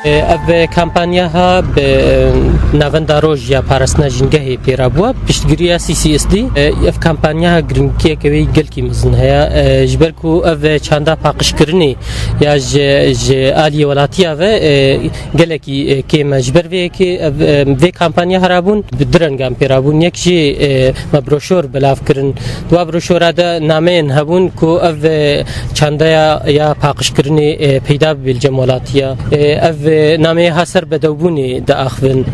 اف کمپانیا نوند روز یا پارسنا جنگه پیرابوا پشتگیری CCSD اف کمپانیا گرینکی کوي گل کی مزن هيا جبركو اف چاندا پاقش کرنی یا ج عالی ولاتیا و گلکی کی مجبر و کی و کمپانیا هرابون بدرنگام پیرابون یک جی مبروشور بلاف کرن دو بروشور دا نامین هبون کو اف چاندا یا پاقش کرنی پیدا بالجمالاتیا اف نامه حسر بدوبوني دا اخفن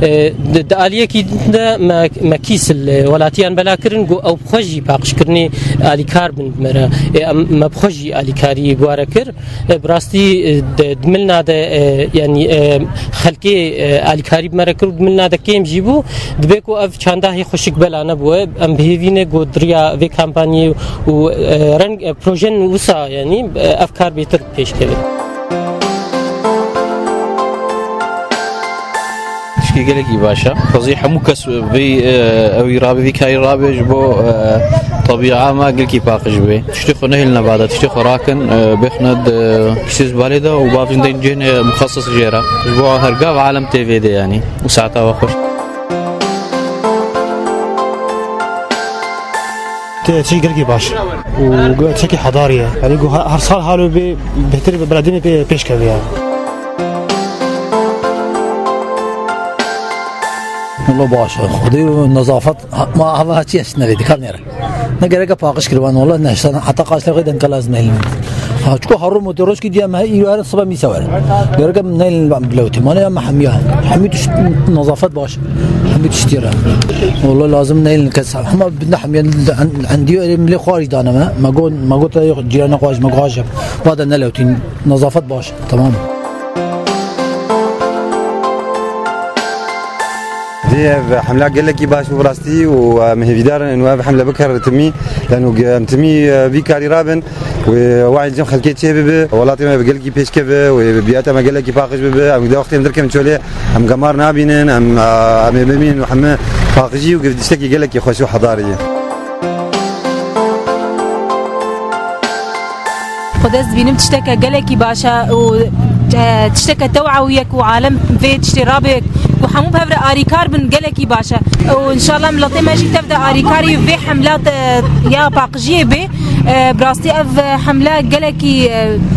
دا عالیه کی دا مکیس ولاتیان بلا کرن گو او بخوجی پاقش کرنی علی کار بن مرا ما بخوجی علی کاری گواره کر براستی دملنا دا يعني خلقی علی کاری بمرا کر دملنا دا کیم جیبو دبیکو اف چانده هی خوشک بلا نبوه ام بهیوینه گو دریا وی کمپانی و رنگ پروژن وسا يعني افکار بیتر پیش کرد گلگی باشه فضیحه مکس بی اوی رابی بی کاری رابیش بو طبیعه ما گلکی پاکش بی تشتی خونه هل نباده تشتی خوراکن بخند کسیز بالیده و بافن دین جهن مخصص جیره بو هرگاه و عالم تیوی ده يعني وساعتها وخوش تشي قلقي باش وتشكي حضاريه يعني هر صار حاله بهتر بلدين بيش كذا يعني والله باشا خدي النظافة ما هذا شيء أشنا ذي كاميرا نقدر باقش كربان والله نحسن حتى قاش لغيد إنك لازم نيل شكو حرم مدرج كي ديام هاي يوارد صبا ميسوار قرقة نيل بلوتي ما أنا ما حميها حميتش نظافة باش حميتش تيرا والله لازم نيل نكسر هم بدنا حمي عندي ملي خارج دانا ما قلت جيران قاش ما قاش بعد نلوتي نظافة باش تمام دي حملة قال لك باش براستي ومهيدار انه حملة بكر تمي لانه تمي بيكاري رابن وواعي الجم خلكيت شباب ولاتي ما بقول لك بيش كبه وبياته ما قال لك باقش ببه ام دا وقت مدركم تشولي ام قمار نابينن ام مين وحما باقجي وقفتشتكي قال لك خوشو حضاريه خداز بينم تشتكى قالكي باشا وتشتكى توعويك وعالم في تشترابك وحمو بهفر آريكار بن قالكي باشا وإن شاء الله ملطي ما جيت تبدأ آريكاري في حملات يا باقجيه بي براستي أف حملة قالكي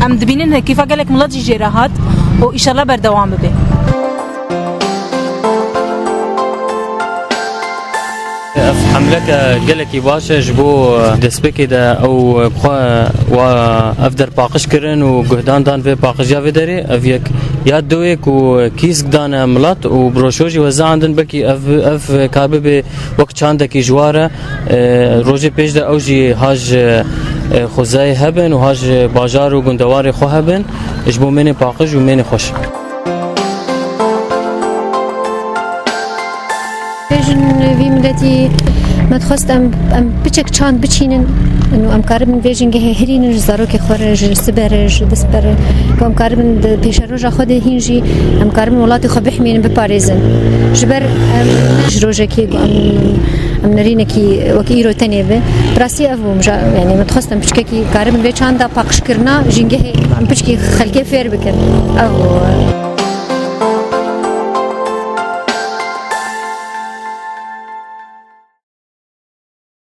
أم دبينينها كيف قالك ملطي جيراهات وإن شاء الله بردوام بي حملك قالك باشا جبو دسبكي دا او بخوا وافدر باقش كرن وجهدان دان في باقجا في داري افيك يا دويك وكيس دان ملات وبروشوجي وزع عندن بكي اف كابي وقت عندك جواره روجي بيج دا اوجي هاج خوزاي هبن وهاج باجار وغندواري خو هبن جبو مني باقج ومني خوش في مدتي ما تخست ام بچك چاند بچينن انه ام كاربن فيجن هرين زاروك خورج سبرج دسبر ام كاربن بيشروجا خود هينجي ام كاربن ولاتي خو بحمين بباريزن جبر جروجكي ام نرينكي وكيرو تنيبه براسي افو يعني ما تخست ام بچكي كاربن في چاندا باقش كرنا جنگه ام بچكي خلقه فير بكن او